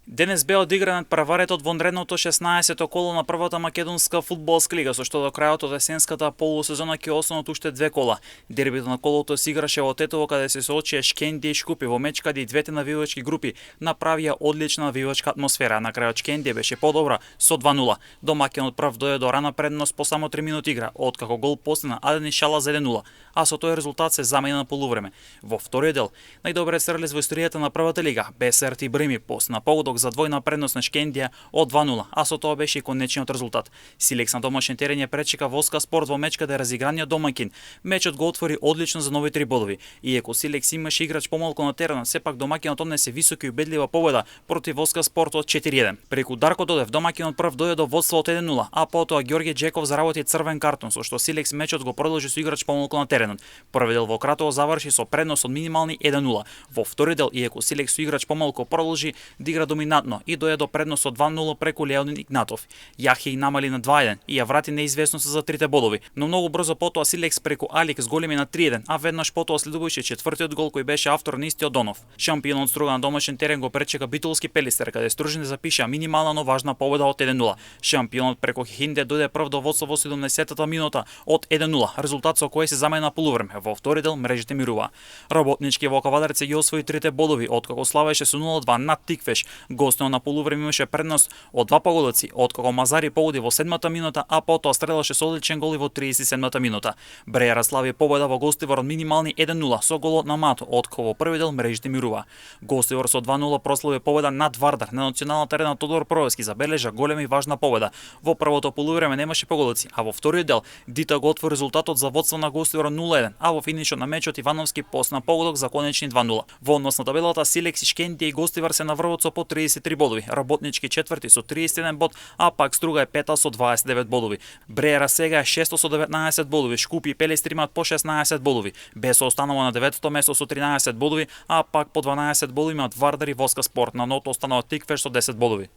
Денес беа одигранат прваретот во нредното 16-то коло на првата македонска фудбалска лига, со што до крајот од есенската полусезона ќе останат уште две кола. Дербито на колото се играше во Тетово, каде се соочија Шкендија и Шкупи, во меч каде и двете навивачки групи направија одлична навивачка атмосфера. На крајот Шкендија беше подобра со 2:0. Домакинот прв дојде до рана предност по само 3 минути игра, откако гол постигна Аден Шала за 1:0, а со тој резултат се замена на полувреме. Во вториот дел, најдобре стрелец во историјата на првата лига, Бесарт Ибрими постигна погодок за двојна предност на Шкендија од 2:0, а со тоа беше и конечниот резултат. Силекс на домашен терен ја пречека Воска Спорт во меч каде разиграниот домакин. Мечот го отвори одлично за нови 3 бодови. Иако Силекс имаше играч помалку на теренот, сепак домакинот однесе висока и убедлива победа против Воска Спорт од 4:1. Преку Дарко Додев домакинот прв дојде до водство од 1:0, а потоа Ѓорѓе Джеков заработи црвен картон, со што Силекс мечот го продолжи со играч помалку на теренот. Првиот дел во Кратово заврши со предност од минимални 1:0. Во вториот дел, иако Силекс со играч помалку продолжи да игра доминантно и дојде до предност од 2:0 преку Леонид Игнатов. Јахи намали на 2:1 и ја врати неизвестноста за 3 бодови, но многу брзо потоа Силекс преку Алик зголеми на 3:1, а веднаш потоа следуваше четвртиот гол кој беше автор на истиот Донов. Шампионот Струга на домашен терен го пречека Битолски Пелистер, каде Стружани запиша минимална но важна победа од 1:0. Шампионот преку Хинде дојде прв до водство во 70-та минута од 1:0, резултат со кој се замена на полувреме. Во втори дел мрежите мирува. Работнички во Кавадарце ги освои 3 бодови, откако славеше со 0:2 над Тиквеш. Гостот на полувреме имаше предност од 2 погодоци, откако Мазари погоди во 7-та минута, а потоа стрелаше со одличен гол и во 37-та минута. Брејара слави победа во Гостивар од минимални 1:0 со голот на Мато, откако во први дел мрежите мирува. Гостивар со 2:0 прослави победа над Вардар на националната арена Тодор Провески, забележа голема и важна победа. Во првото полувреме немаше погодоци, а во вториот дел Дита го отвори резултатот за водство на Гостивар 0:1, а во финишот на мечот Ивановски посна погодок за конечни 2:0. Во однос на табелата Силекс и Шкендија и Гостивар се на врвот со по 33 бодови, Работнички четврти со 31 бод, а пак Струга е пета со 29 бодови. Брејара сега е шесто со 19 бодови, Шкупи и Пелестри имаат по 16 бодови. Бесо останува на 9-то место со 13 бодови, а пак по 12 бодови имаат Вардар и Воска Спорт. На ното останува Тиквеш со 10 бодови.